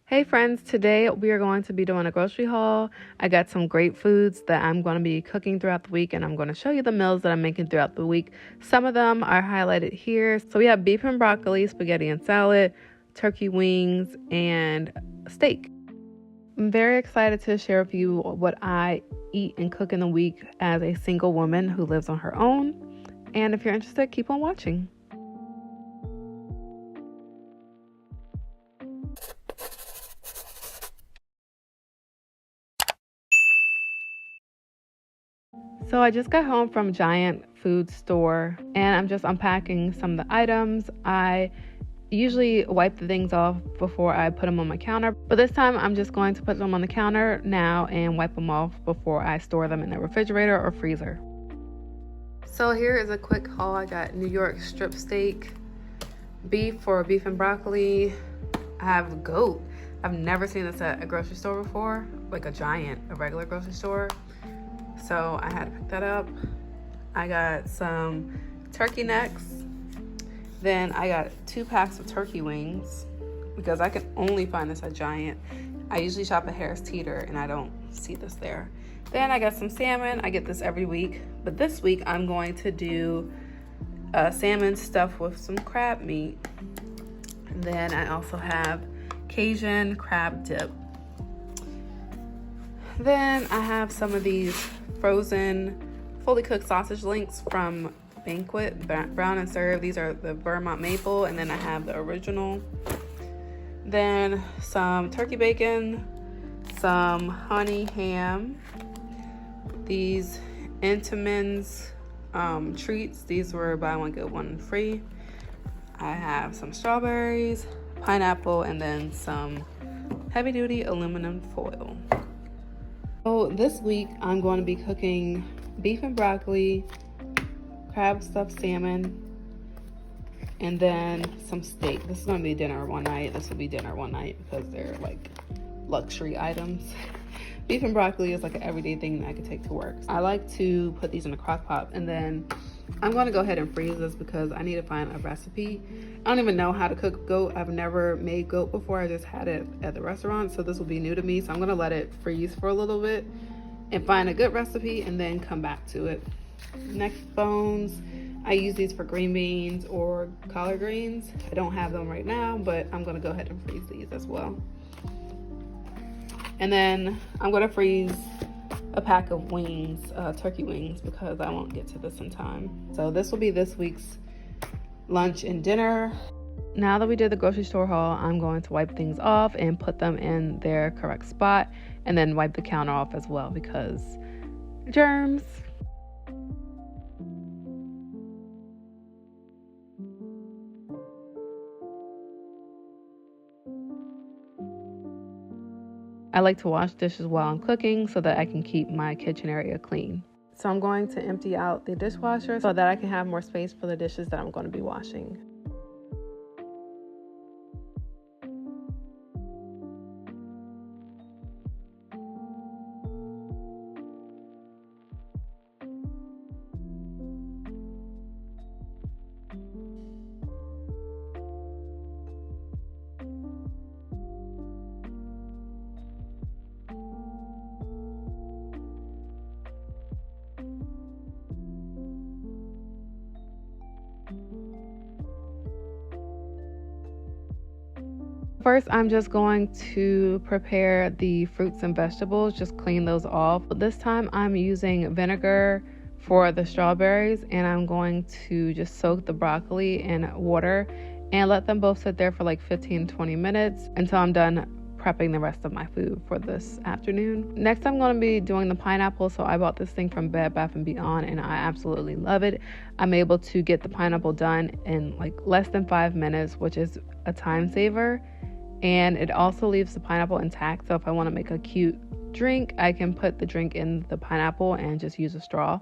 Hey friends, today we are going to be doing a grocery haul. I got some great foods that I'm going to be cooking throughout the week, and I'm going to show you the meals that I'm making throughout the week. Some of them are highlighted here. So we have beef and broccoli, spaghetti and salad, turkey wings, and steak. I'm very excited to share with you what I eat and cook in the week as a single woman who lives on her own. And if you're interested, keep on watching. So I just got home from Giant Food Store and I'm just unpacking some of the items. I usually wipe the things off before I put them on my counter, but this time I'm just going to put them on the counter now and wipe them off before I store them in the refrigerator or freezer. So here is a quick haul. I got New York strip steak, beef for beef and broccoli. I have goat. I've never seen this at a grocery store before, like a regular grocery store. So I had to pick that up. I got some turkey necks. Then I got 2 packs of turkey wings because I can only find this at Giant. I usually shop at Harris Teeter and I don't see this there. Then I got some salmon. I get this every week, but this week I'm going to do salmon stuffed with some crab meat. And then I also have Cajun crab dip. Then I have some of these frozen fully cooked sausage links from Banquet, brown and served. These are the Vermont maple, and then I have the original. Then some turkey bacon, some honey ham, these Entenmann's treats. These were buy one get one free. I have some strawberries, pineapple, and then some heavy duty aluminum foil. So this week I'm going to be cooking beef and broccoli, crab stuffed salmon, and then some steak. This is going to be dinner one night. This will be dinner one night because they're like luxury items. Beef and broccoli is like an everyday thing that I could take to work. I like to put these in a crock pot, and then I'm going to go ahead and freeze this because I need to find a recipe. I don't even know how to cook goat. I've never made goat before. I just had it at the restaurant, so this will be new to me. So I'm going to let it freeze for a little bit and find a good recipe and then come back to it. Neck bones. I use these for green beans or collard greens. I don't have them right now, but I'm going to go ahead and freeze these as well. And then I'm going to freeze a pack of wings, turkey wings, because I won't get to this in time. So this will be this week's lunch and dinner. Now that we did the grocery store haul, I'm going to wipe things off and put them in their correct spot, and then wipe the counter off as well because germs. I like to wash dishes while I'm cooking so that I can keep my kitchen area clean. So I'm going to empty out the dishwasher so that I can have more space for the dishes that I'm going to be washing. First, I'm just going to prepare the fruits and vegetables, just clean those off. But this time I'm using vinegar for the strawberries, and I'm going to just soak the broccoli in water and let them both sit there for like 15-20 minutes until I'm done prepping the rest of my food for this afternoon. Next, I'm going to be doing the pineapple. So I bought this thing from Bed Bath & Beyond and I absolutely love it. I'm able to get the pineapple done in like less than 5 minutes, which is a time saver. And it also leaves the pineapple intact. So if I want to make a cute drink, I can put the drink in the pineapple and just use a straw.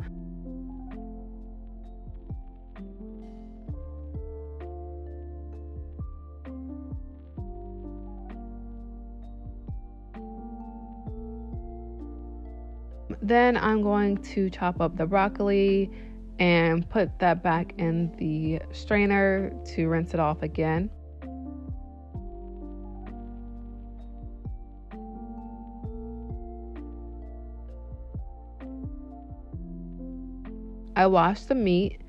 Then I'm going to chop up the broccoli and put that back in the strainer to rinse it off again. I washed the meat,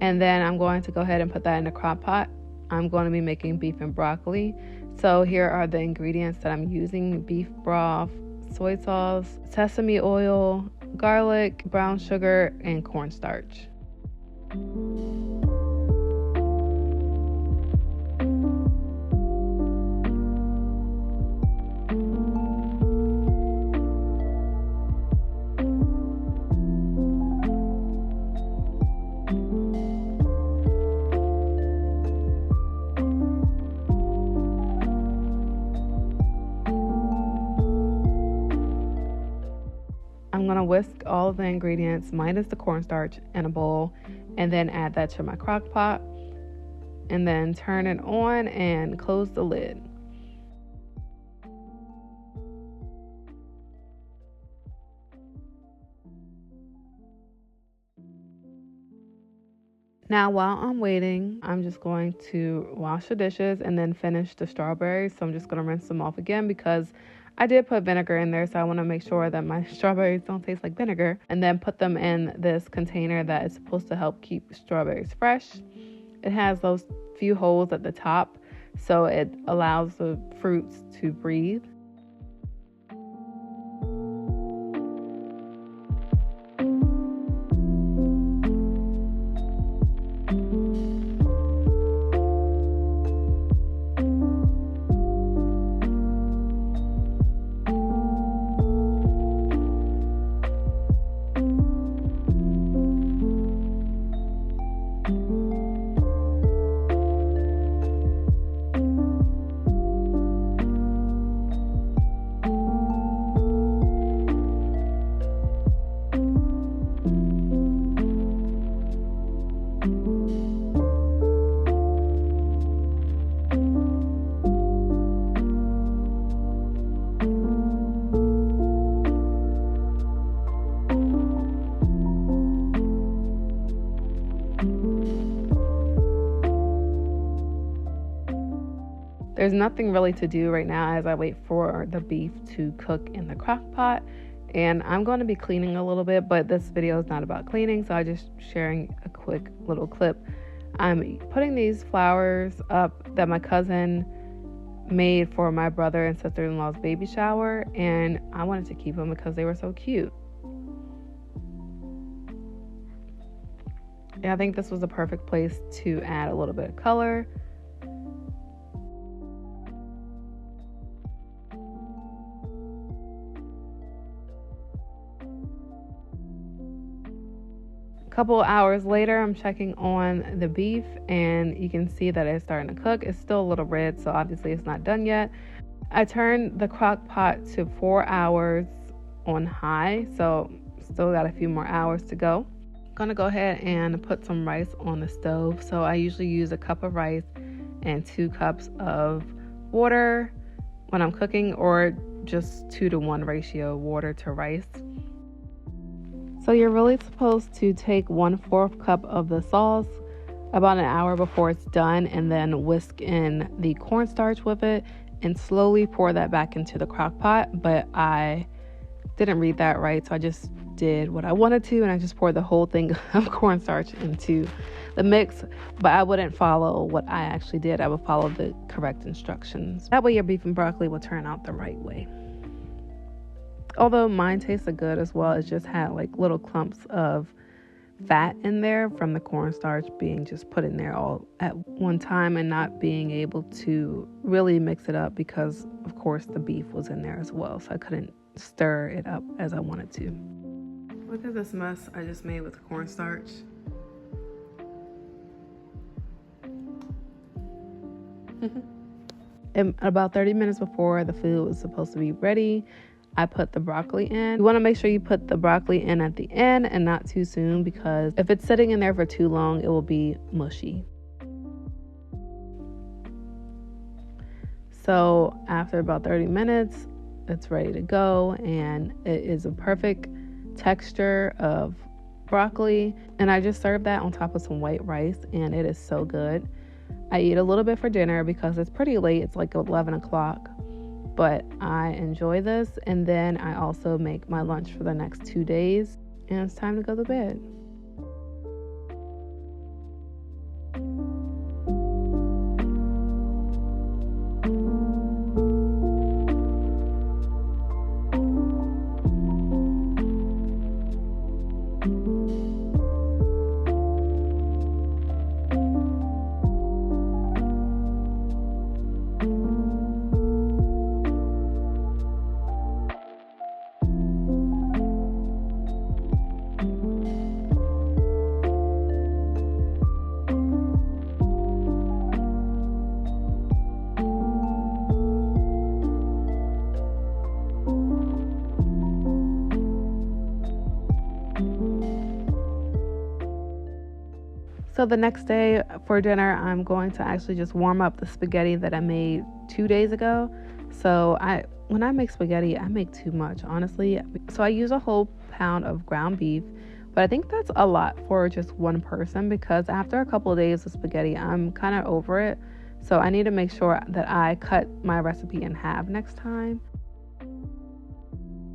and then I'm going to go ahead and put that in a crock pot. I'm going to be making beef and broccoli. So here are the ingredients that I'm using: beef broth, soy sauce, sesame oil, garlic, brown sugar, and cornstarch. I'm going to whisk all of the ingredients minus the cornstarch in a bowl, and then add that to my crock pot, and then turn it on and close the lid. Now, while I'm waiting, I'm just going to wash the dishes and then finish the strawberries. So I'm just going to rinse them off again because I did put vinegar in there. So I want to make sure that my strawberries don't taste like vinegar, and then put them in this container that is supposed to help keep strawberries fresh. It has those few holes at the top, so it allows the fruits to breathe. There's nothing really to do right now as I wait for the beef to cook in the crock pot, and I'm going to be cleaning a little bit, but this video is not about cleaning, so I'm just sharing a quick little clip. I'm putting these flowers up that my cousin made for my brother and sister-in-law's baby shower, and I wanted to keep them because they were so cute. And I think this was the perfect place to add a little bit of color. Couple hours later, I'm checking on the beef, and you can see that it's starting to cook. It's still a little red, so obviously it's not done yet. I turned the crock pot to 4 hours on high, so still got a few more hours to go. I'm gonna go ahead and put some rice on the stove. So I usually use a cup of rice and 2 cups of water when I'm cooking, or just 2-to-1 ratio water to rice. So you're really supposed to take 1/4 cup of the sauce about an hour before it's done, and then whisk in the cornstarch with it and slowly pour that back into the crock pot. But I didn't read that right, so I just did what I wanted to, and I just poured the whole thing of cornstarch into the mix. But I wouldn't follow what I actually did. I would follow the correct instructions. That way your beef and broccoli will turn out the right way. Although mine tasted good as well, it just had like little clumps of fat in there from the cornstarch being just put in there all at one time and not being able to really mix it up because, of course, the beef was in there as well. So I couldn't stir it up as I wanted to. Look at this mess I just made with the cornstarch. And about 30 minutes before the food was supposed to be ready, I put the broccoli in. You want to make sure you put the broccoli in at the end and not too soon, because if it's sitting in there for too long, it will be mushy. So after about 30 minutes, it's ready to go, and it is a perfect texture of broccoli. And I just served that on top of some white rice, and it is so good. I eat a little bit for dinner because it's pretty late. It's like 11 o'clock. But I enjoy this, and then I also make my lunch for the next 2 days, and it's time to go to bed. So the next day for dinner, I'm going to actually just warm up the spaghetti that I made 2 days ago. So when I make spaghetti, I make too much, honestly. So I use a whole pound of ground beef, but I think that's a lot for just one person because after a couple of days of spaghetti, I'm kind of over it. So I need to make sure that I cut my recipe in half next time.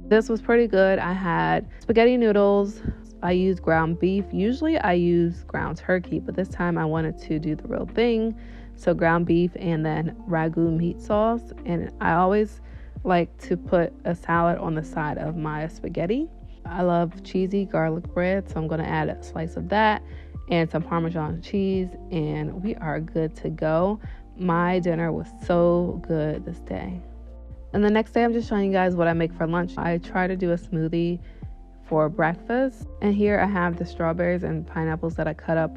This was pretty good. I had spaghetti noodles. I used ground beef. Usually I use ground turkey, but this time I wanted to do the real thing. So ground beef and then ragu meat sauce. And I always like to put a salad on the side of my spaghetti. I love cheesy garlic bread, so I'm going to add a slice of that and some Parmesan cheese, and we are good to go. My dinner was so good this day. And the next day, I'm just showing you guys what I make for lunch. I try to do a smoothie for breakfast. And here I have the strawberries and pineapples that I cut up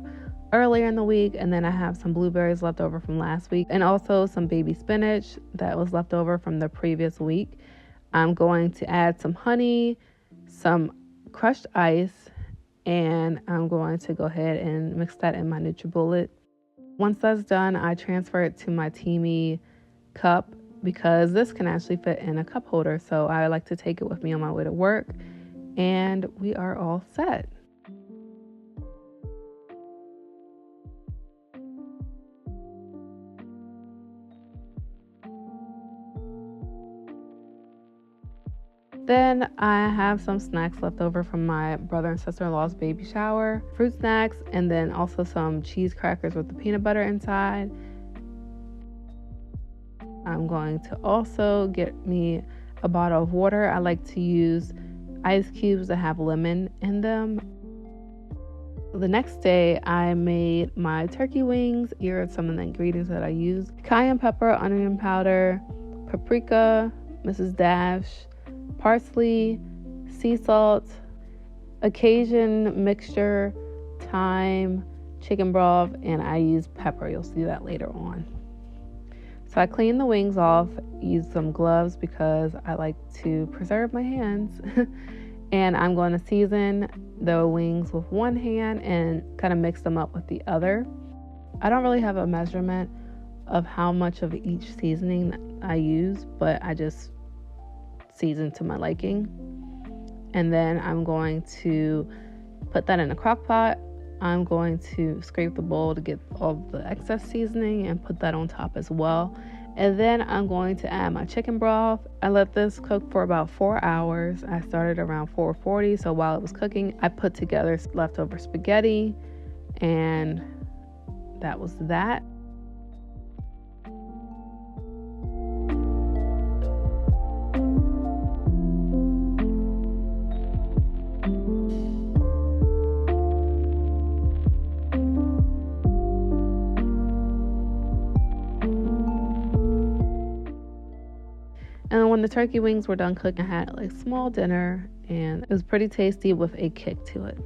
earlier in the week. And then I have some blueberries left over from last week. And also some baby spinach that was left over from the previous week. I'm going to add some honey, some crushed ice, and I'm going to go ahead and mix that in my NutriBullet. Once that's done, I transfer it to my Teamy cup, because this can actually fit in a cup holder. So I like to take it with me on my way to work, and we are all set. Then I have some snacks left over from my brother and sister-in-law's baby shower, fruit snacks, and then also some cheese crackers with the peanut butter inside. I'm going to also get me a bottle of water. I like to use ice cubes that have lemon in them. The next day, I made my turkey wings. Here are some of the ingredients that I used: cayenne pepper, onion powder, paprika, Mrs. Dash, parsley, sea salt, Cajun mixture, thyme, chicken broth, and I use pepper. You'll see that later on. So I cleaned the wings off, used some gloves because I like to preserve my hands. And I'm going to season the wings with one hand and kind of mix them up with the other. I don't really have a measurement of how much of each seasoning I use, but I just season to my liking. And then I'm going to put that in a crock pot. I'm going to scrape the bowl to get all the excess seasoning and put that on top as well. And then I'm going to add my chicken broth. I let this cook for about 4 hours. I started around 4:40, so while it was cooking, I put together leftover spaghetti, and that was that. And when the turkey wings were done cooking, I had a small dinner, and it was pretty tasty with a kick to it.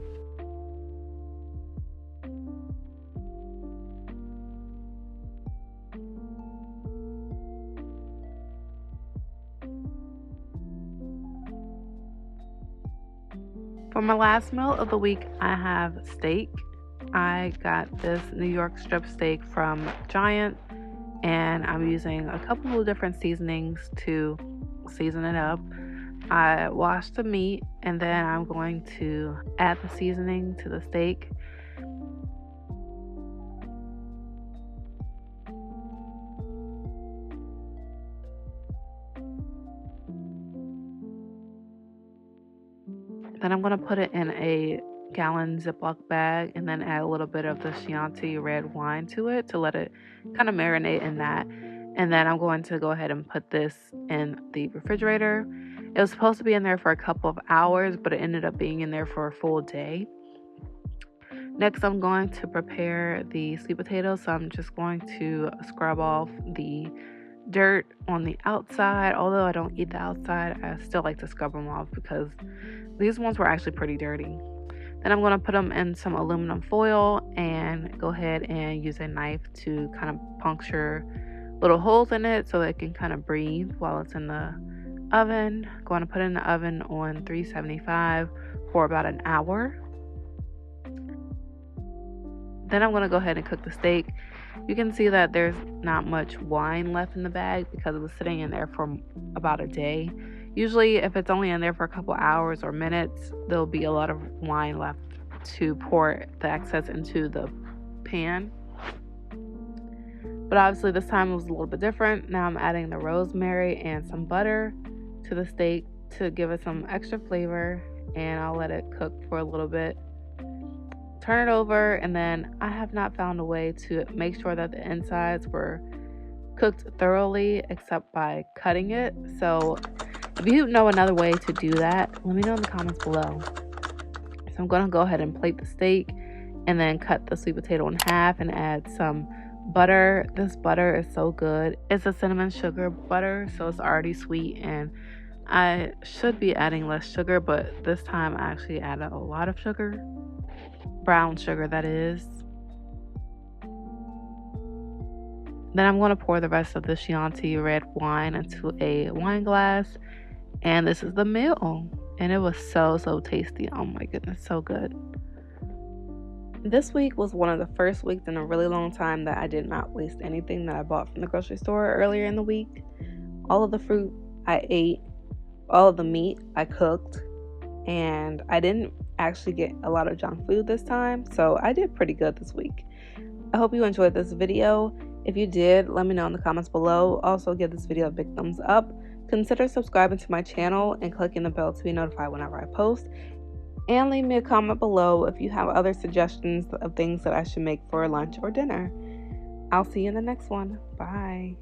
For my last meal of the week, I have steak. I got this New York strip steak from Giant, and I'm using a couple of different seasonings to season it up. I washed the meat, and then I'm going to add the seasoning to the steak. Then I'm going to put it in a gallon Ziploc bag and then add a little bit of the Chianti red wine to it to let it kind of marinate in that. And then I'm going to go ahead and put this in the refrigerator. It was supposed to be in there for a couple of hours, but it ended up being in there for a full day. Next, I'm going to prepare the sweet potatoes. So I'm just going to scrub off the dirt on the outside. Although I don't eat the outside, I still like to scrub them off because these ones were actually pretty dirty. Then I'm going to put them in some aluminum foil and go ahead and use a knife to kind of puncture little holes in it so it can kind of breathe while it's in the oven. Going to put it in the oven on 375 for about an hour. Then I'm going to go ahead and cook the steak. You can see that there's not much wine left in the bag because it was sitting in there for about a day. Usually if it's only in there for a couple hours or minutes, there'll be a lot of wine left to pour the excess into the pan. But obviously this time it was a little bit different. Now I'm adding the rosemary and some butter to the steak to give it some extra flavor, and I'll let it cook for a little bit. Turn it over, and then I have not found a way to make sure that the insides were cooked thoroughly except by cutting it. So if you know another way to do that, let me know in the comments below. So I'm going to go ahead and plate the steak and then cut the sweet potato in half and add some butter. This butter is so good. It's a cinnamon sugar butter, so it's already sweet, and I should be adding less sugar, but this time I actually added a lot of sugar. Brown sugar, that is. Then I'm going to pour the rest of the Chianti red wine into a wine glass, and this is the meal. And it was so tasty. Oh my goodness, so good. This week was one of the first weeks in a really long time that I did not waste anything that I bought from the grocery store earlier in the week. All of the fruit I ate, all of the meat I cooked, and I didn't actually get a lot of junk food this time, so I did pretty good this week. I hope you enjoyed this video. If you did, let me know in the comments below. Also, give this video a big thumbs up. Consider subscribing to my channel and clicking the bell to be notified whenever I post. And leave me a comment below if you have other suggestions of things that I should make for lunch or dinner. I'll see you in the next one. Bye.